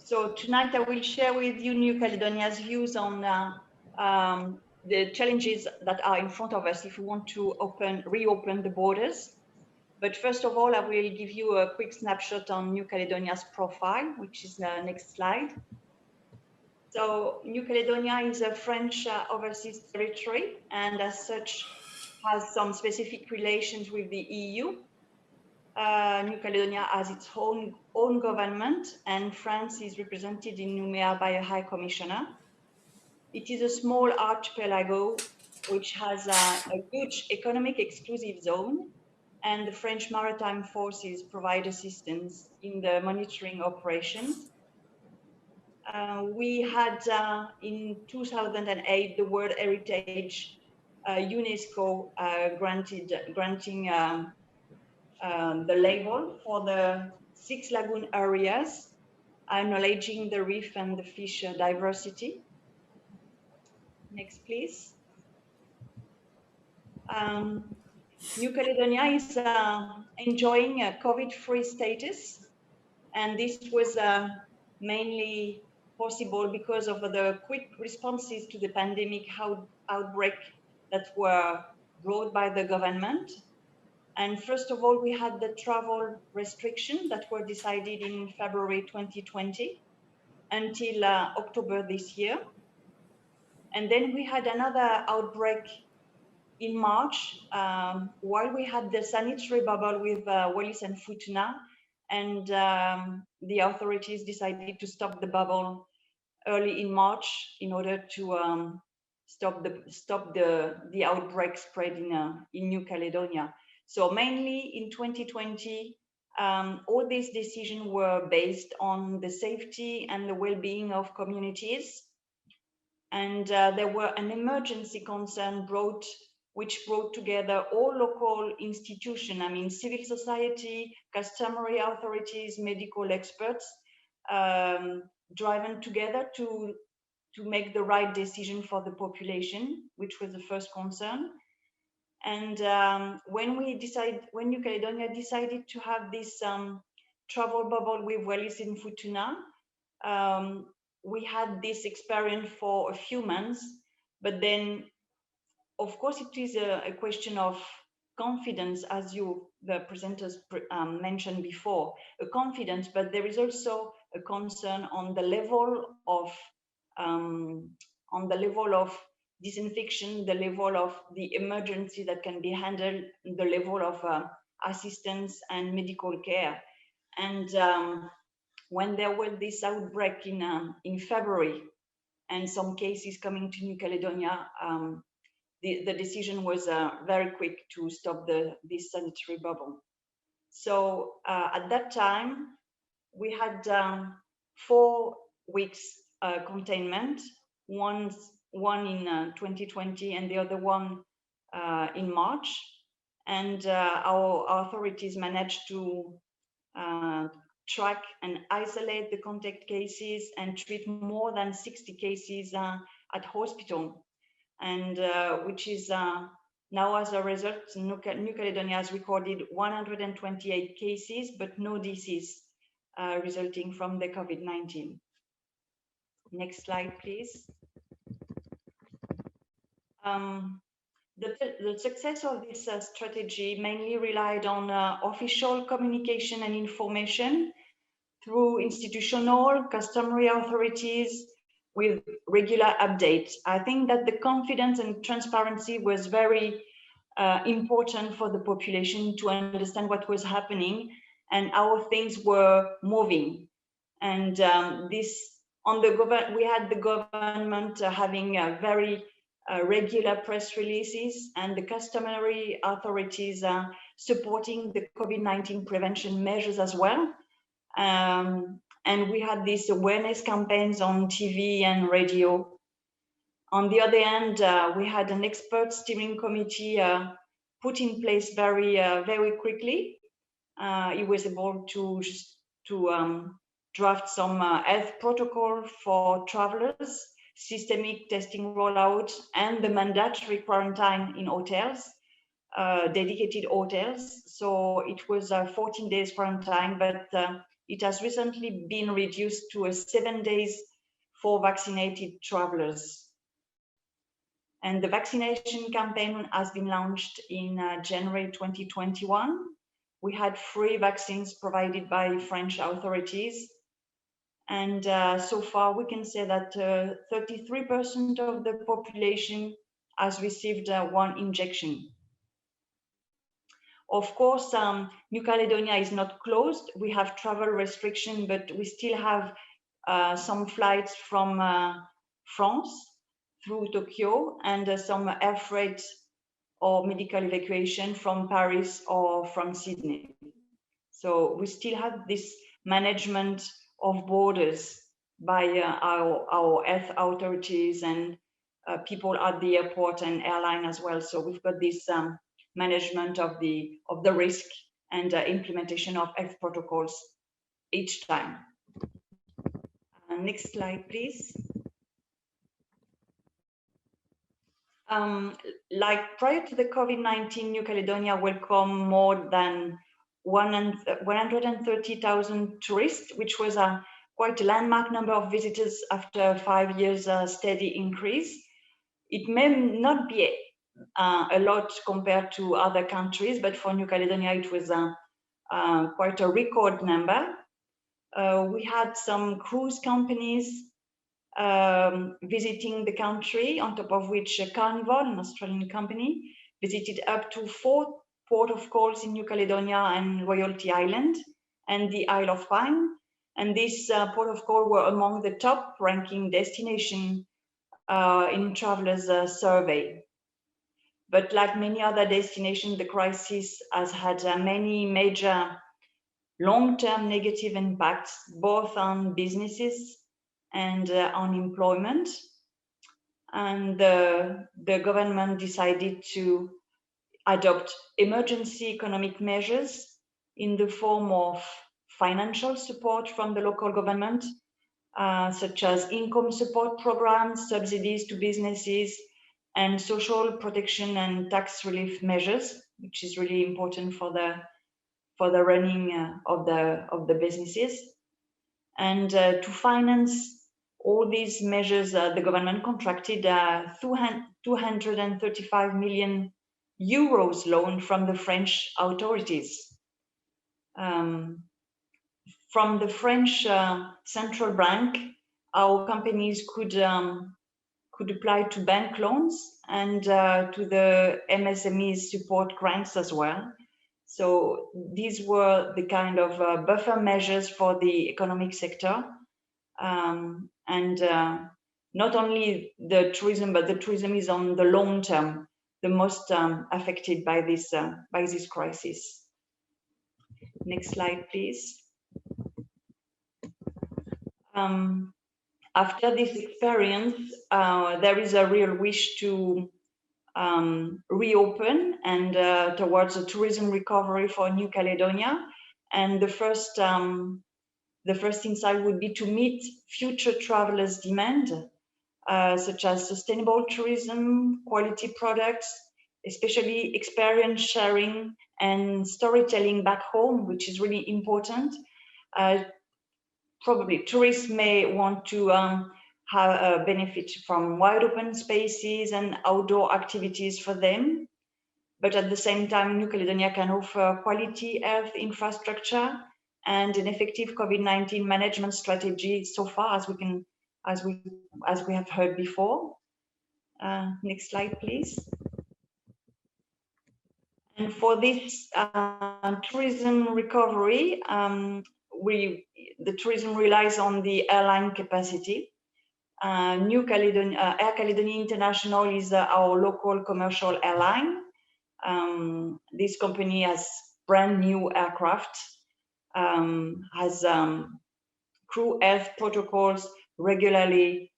So tonight I will share with you New Caledonia's views on the challenges that are in front of us if we want to reopen the borders. But first of all, I will give you a quick snapshot on New Caledonia's profile, which is the next slide. So New Caledonia is a French overseas territory, and as such has some specific relations with the EU. New Caledonia has its own government, and France is represented in Nouméa by a High Commissioner. It is a small archipelago which has a huge economic exclusive zone, and the French maritime forces provide assistance in the monitoring operations. We had in 2008 the World Heritage UNESCO granting the label for the 6 lagoon areas, acknowledging the reef and the fish diversity. Next, please. New Caledonia is enjoying a COVID-free status, and this was mainly possible because of the quick responses to the pandemic outbreak that were brought by the government. And first of all, we had the travel restrictions that were decided in February 2020 until October this year. And then we had another outbreak in March, while we had the sanitary bubble with Wallis and Futuna, and the authorities decided to stop the bubble early in March in order to stop the outbreak spread in New Caledonia. So mainly in 2020, all these decisions were based on the safety and the well-being of communities. And there were an emergency concern which brought together all local institutions, I mean, civil society, customary authorities, medical experts, driven together to make the right decision for the population, which was the first concern. And when New Caledonia decided to have this travel bubble with Wallis and Futuna, we had this experience for a few months, but then, of course, it is a question of confidence, as the presenters mentioned before, a confidence, but there is also a concern on the level of disinfection, the level of the emergency that can be handled, the level of assistance and medical care. And when there was this outbreak in February and some cases coming to New Caledonia, the decision was very quick to stop this sanitary bubble. So at that time, we had 4 weeks containment, one in 2020 and the other one in March. And our authorities managed to track and isolate the contact cases and treat more than 60 cases at hospital. And which is now, as a result, New Caledonia has recorded 128 cases, but no disease resulting from the COVID-19. Next slide, please. The success of this strategy mainly relied on official communication and information through institutional, customary authorities, with regular updates. I think that the confidence and transparency was very important for the population to understand what was happening and how things were moving. And we had the government having very regular press releases, and the customary authorities supporting the COVID-19 prevention measures as well. And we had these awareness campaigns on TV and radio. On the other hand, we had an expert steering committee put in place very quickly. It was able to draft some health protocol for travelers, systemic testing rollout, and the mandatory quarantine in hotels, dedicated hotels. So it was 14 days quarantine, but it has recently been reduced to 7 days for vaccinated travelers. And the vaccination campaign has been launched in January 2021. We had free vaccines provided by French authorities. And so far, we can say that 33% of the population has received one injection. Of course, New Caledonia is not closed. We have travel restriction, but we still have some flights from France through Tokyo and some air freight or medical evacuation from Paris or from Sydney. So we still have this management of borders by our health authorities and people at the airport and airline as well. So we've got this management of the risk and implementation of health protocols each time. Next slide, please. Like prior to the COVID-19, New Caledonia welcomed more than 130,000 tourists, which was quite a landmark number of visitors after 5 years steady increase. It may not be a lot compared to other countries, but for New Caledonia, it was quite a record number. We had some cruise companies visiting the country, on top of which Carnival, an Australian company, visited up to 4 port of calls in New Caledonia and Royalty Island and the Isle of Pine. And these port of call were among the top ranking destination in travelers survey. But like many other destinations, the crisis has had many major long-term negative impacts, both on businesses and on employment. And the government decided to adopt emergency economic measures in the form of financial support from the local government, such as income support programs, subsidies to businesses, and social protection and tax relief measures, which is really important for the running of the businesses. And to finance all these measures, the government contracted 235 million euros loan from the French authorities. From the French central bank, our companies could apply to bank loans and to the MSMEs support grants as well. So these were the kind of buffer measures for the economic sector. Not only the tourism, but the tourism is on the long term the most affected by this crisis. Next slide, please. After this experience, there is a real wish to reopen and towards a tourism recovery for New Caledonia. And the first insight would be to meet future travelers' demand, such as sustainable tourism, quality products, especially experience sharing and storytelling back home, which is really important. Probably tourists may want to have a benefit from wide open spaces and outdoor activities for them. But at the same time, New Caledonia can offer quality health infrastructure and an effective COVID-19 management strategy so far as we have heard before. Next slide, please. And for this tourism recovery, the tourism relies on the airline capacity. New Caledonia, Air Caledonia International is our local commercial airline. This company has brand new aircraft, has crew health protocols regularly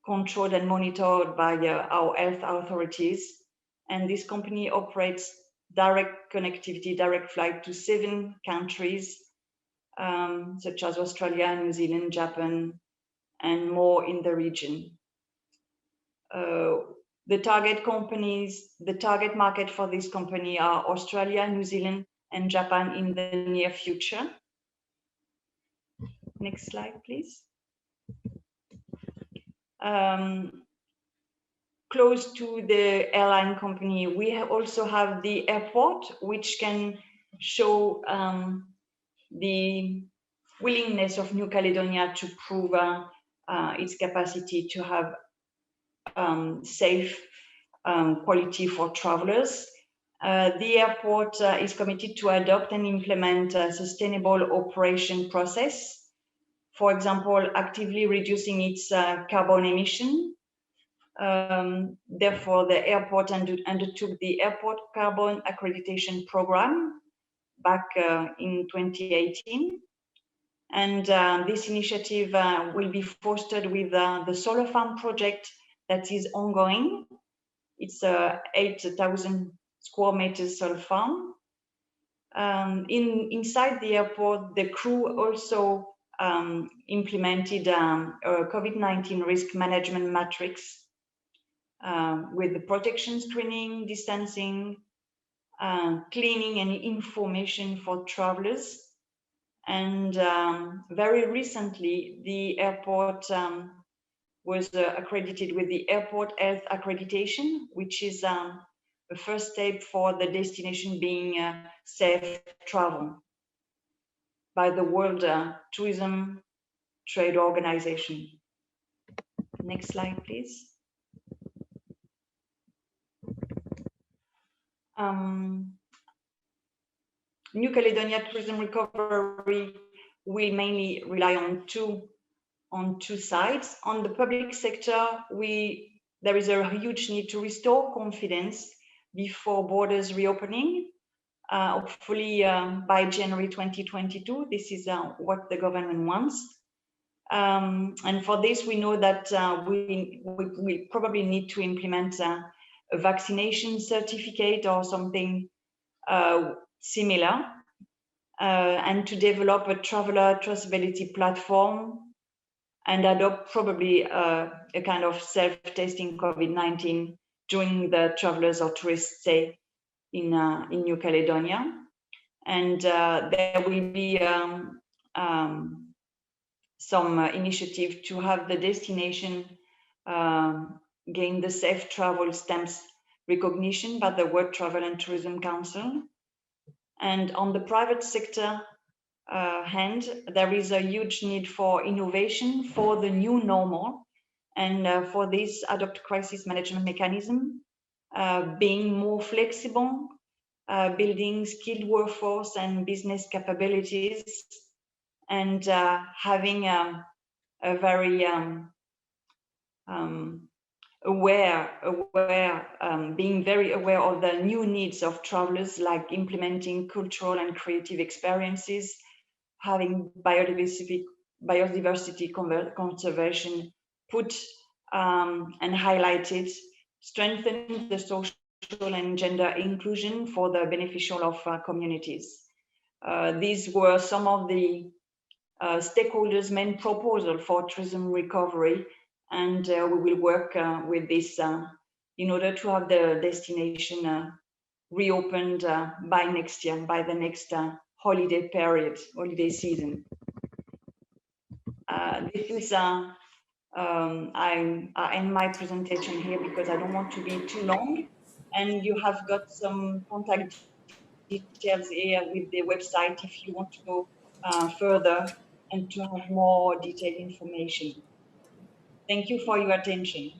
controlled and monitored by our health authorities. And this company operates direct connectivity, direct flight to 7 countries, such as Australia, New Zealand, Japan, and more in the region. The target market for this company are Australia, New Zealand, and Japan in the near future. Next slide, please. Close to the airline company, we also have the airport, which can show the willingness of New Caledonia to prove its capacity to have safe quality for travelers. The airport is committed to adopt and implement a sustainable operation process. For example, actively reducing its carbon emission. Therefore, the airport undertook the Airport Carbon Accreditation Program back in 2018. And this initiative will be fostered with the solar farm project that is ongoing. It's a 8,000 square meters solar farm. Inside the airport, the crew also implemented a COVID-19 risk management matrix with the protection screening, distancing, cleaning, and information for travelers. And very recently, the airport was accredited with the Airport Health Accreditation, which is the first step for the destination being safe travel by the World Tourism Trade Organization. Next slide, please. New Caledonia tourism recovery will mainly rely on two sides. On the public sector, there is a huge need to restore confidence before borders reopening. Hopefully by January 2022, this is what the government wants. And for this, we know that we probably need to implement a vaccination certificate or something similar, and to develop a traveler traceability platform and adopt probably a kind of self-testing COVID-19 during the travelers or tourists stay in New Caledonia. And there will be some initiative to have the destination gain the safe travel stamps recognition by the World Travel and Tourism Council. And on the private sector hand, there is a huge need for innovation for the new normal, and for this adopt crisis management mechanism, being more flexible, building skilled workforce and business capabilities, and having a very being very aware of the new needs of travelers, like implementing cultural and creative experiences, having biodiversity conservation put and highlighted, strengthen the social and gender inclusion for the beneficial of communities. These were some of the stakeholders' main proposal for tourism recovery, and we will work with this in order to have the destination reopened by next year, by the next holiday period, holiday season. This is I end my presentation here because I don't want to be too long, and you have got some contact details here with the website if you want to go further and to have more detailed information. Thank you for your attention.